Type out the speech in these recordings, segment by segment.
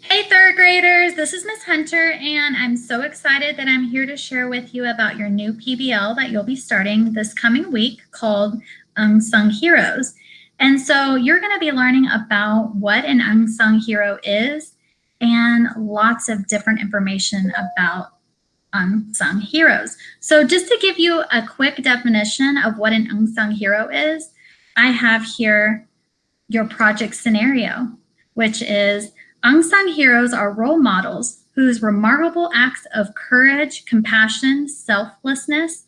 Hey third graders, this is Miss Hunter and I'm so excited that I'm here to share with you about your new PBL that you'll be starting this coming week called Unsung Heroes. And so you're going to be learning about what an unsung hero is and lots of different information about unsung heroes. So just to give you a quick definition of what an unsung hero is, I have here your project scenario, which is unsung heroes are role models whose remarkable acts of courage, compassion, selflessness,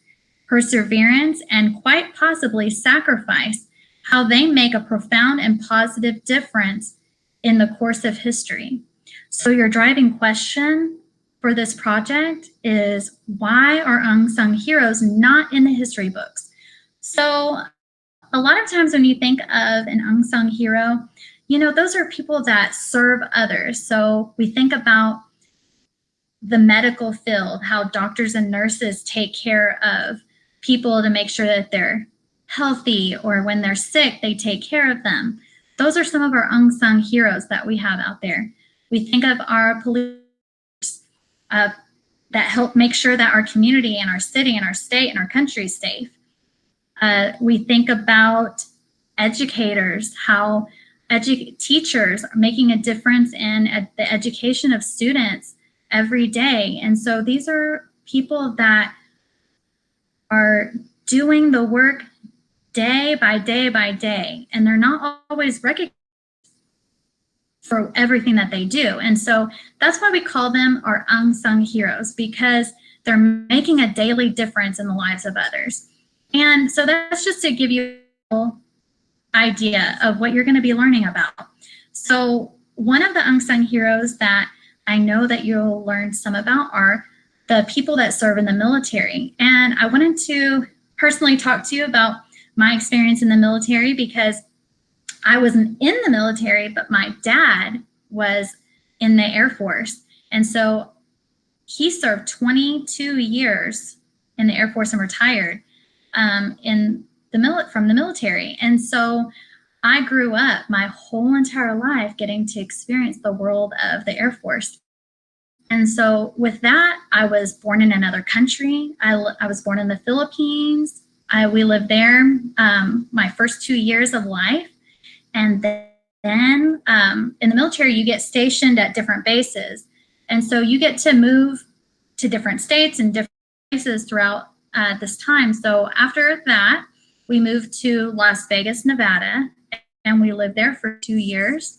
perseverance, and quite possibly sacrifice, how they make a profound and positive difference in the course of history. So your driving question for this project is, why are unsung heroes not in the history books? So a lot of times when you think of an unsung hero, you know, those are people that serve others. So we think about the medical field, how doctors and nurses take care of people to make sure that they're healthy, or when they're sick, they take care of them. Those are some of our unsung heroes that we have out there. We think of our police that help make sure that our community and our city and our state and our country is safe. We think about educators, how teachers are making a difference in the education of students every day. And so these are people that are doing the work day by day by day, and they're not always recognized for everything that they do. And so that's why we call them our unsung heroes, because they're making a daily difference in the lives of others. And so that's just to give you an idea of what you're going to be learning about. So one of the unsung heroes that I know that you'll learn some about are the people that serve in the military. And I wanted to personally talk to you about my experience in the military, because I wasn't in the military, but my dad was in the Air Force. And so he served 22 years in the Air Force and retired from the military. And so I grew up my whole entire life getting to experience the world of the Air Force. And so with that, I was born in another country. I was born in the Philippines. We lived there my first 2 years of life. And then in the military, you get stationed at different bases. And so you get to move to different states and different places throughout this time. So after that, we moved to Las Vegas, Nevada, and we lived there for 2 years.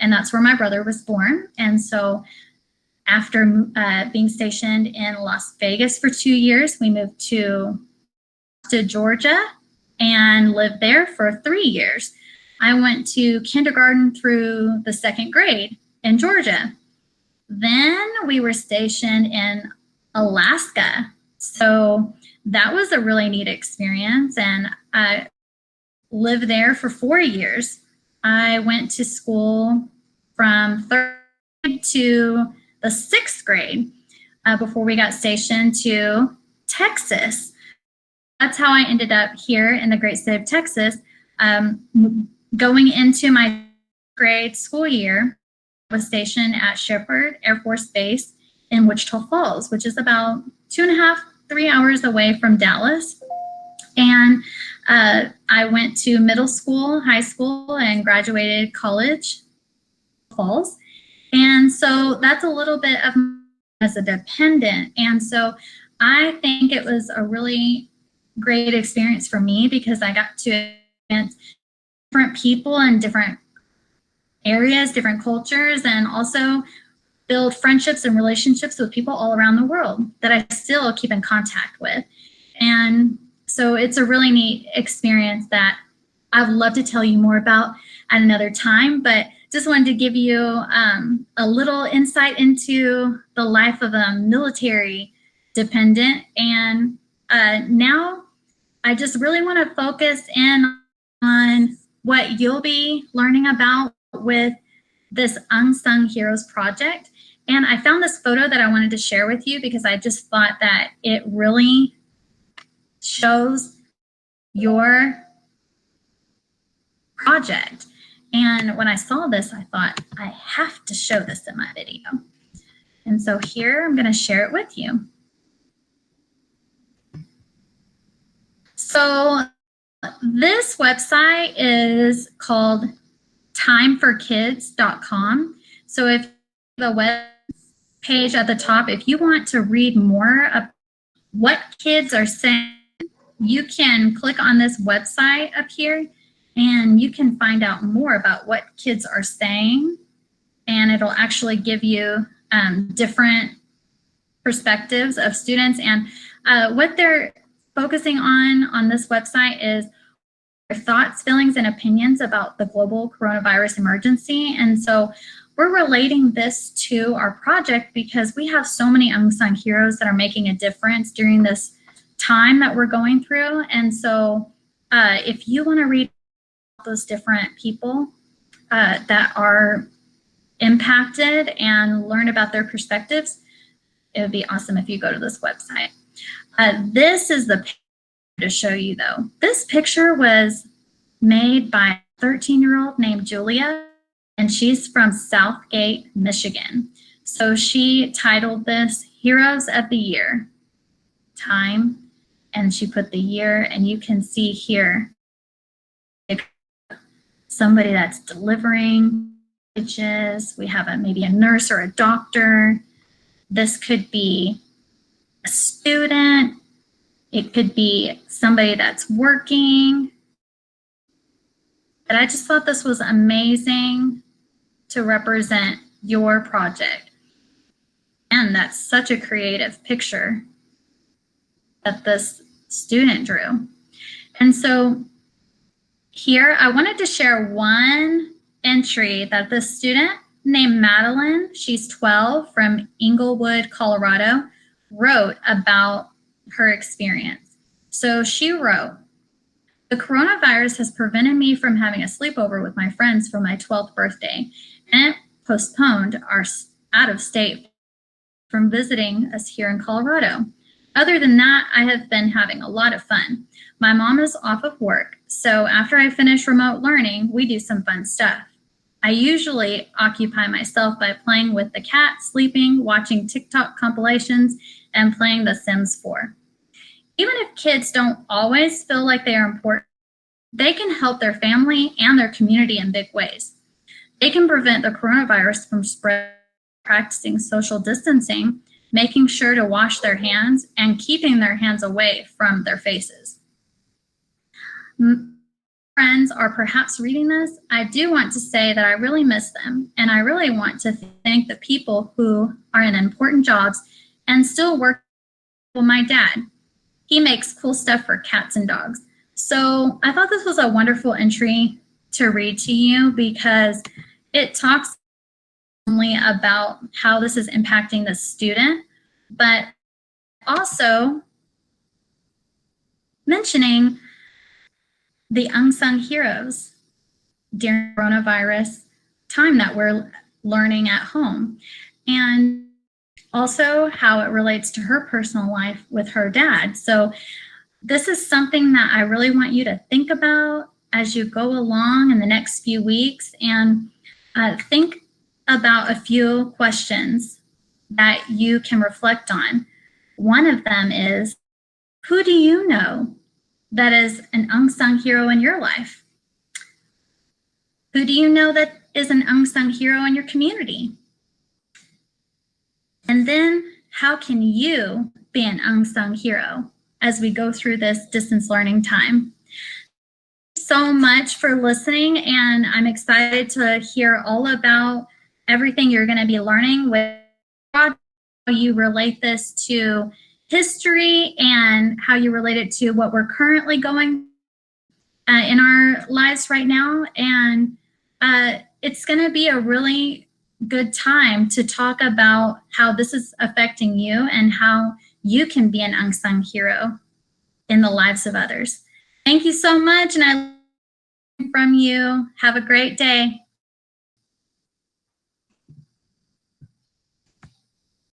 And that's where my brother was born. And so after being stationed in Las Vegas for 2 years, we moved to Georgia and lived there for 3 years. I went to kindergarten through the 2nd grade in Georgia. Then we were stationed in Alaska. So that was a really neat experience, and I lived there for 4 years. I went to school from 3rd grade to the 6th grade before we got stationed to Texas. That's how I ended up here in the great state of Texas. Going into my grade school year, I was stationed at Shepherd Air Force Base in Wichita Falls, which is about 2.5, 3 hours away from Dallas. And I went to middle school, high school, and graduated college Falls. And so that's a little bit of as a dependent. And so I think it was a really great experience for me, because I got to experience different people and different areas, different cultures, and also build friendships and relationships with people all around the world that I still keep in contact with. And so it's a really neat experience that I'd love to tell you more about at another time, but just wanted to give you a little insight into the life of a military dependent. And now I just really want to focus in on what you'll be learning about with this Unsung Heroes project. And I found this photo that I wanted to share with you, because I just thought that it really shows your project. And when I saw this, I thought, I have to show this in my video. And so here I'm going to share it with you. So this website is called timeforkids.com. So if the web page at the top, if you want to read more of what kids are saying, you can click on this website up here and you can find out more about what kids are saying, and it'll actually give you different perspectives of students. And what they're focusing on this website is their thoughts, feelings, and opinions about the global coronavirus emergency. And so we're relating this to our project because we have so many unsung heroes that are making a difference during this time that we're going through. And so if you want to read those different people that are impacted and learn about their perspectives, it would be awesome if you go to this website. This is the picture to show you, though. This picture was made by a 13-year-old named Julia, and she's from Southgate, Michigan. So she titled this Heroes of the Year, Time, and she put the year, and you can see here somebody that's delivering messages. We have maybe a nurse or a doctor. This could be a student. It could be somebody that's working. But I just thought this was amazing to represent your project. And that's such a creative picture that this student drew. And so here I wanted to share one entry that this student named Madeline, she's 12, from Englewood, Colorado, wrote about her experience. So she wrote, "The coronavirus has prevented me from having a sleepover with my friends for my 12th birthday, and it postponed our out-of-state from visiting us here in Colorado. Other than that, I have been having a lot of fun. My mom is off of work, so after I finish remote learning, we do some fun stuff. I usually occupy myself by playing with the cat, sleeping, watching TikTok compilations, and playing The Sims 4. Even if kids don't always feel like they are important, they can help their family and their community in big ways. They can prevent the coronavirus from spreading, practicing social distancing, making sure to wash their hands, and keeping their hands away from their faces. Friends are perhaps reading this, I do want to say that I really miss them, and I really want to thank the people who are in important jobs and still work. Well, my dad, he makes cool stuff for cats and dogs." So I thought this was a wonderful entry to read to you because it talks only about how this is impacting the student, but also mentioning the unsung heroes during coronavirus time that we're learning at home, and also how it relates to her personal life with her dad. So this is something that I really want you to think about as you go along in the next few weeks, and think about a few questions that you can reflect on. One of them is, who do you know that is an unsung hero in your life? Who do you know that is an unsung hero in your community? And then how can you be an unsung hero as we go through this distance learning time? So much for listening, and I'm excited to hear all about everything you're going to be learning with how you relate this to history and how you relate it to what we're currently going in our lives right now. And it's going to be a really good time to talk about how this is affecting you and how you can be an unsung hero in the lives of others. Thank you so much, and I learned from you. Have a great day.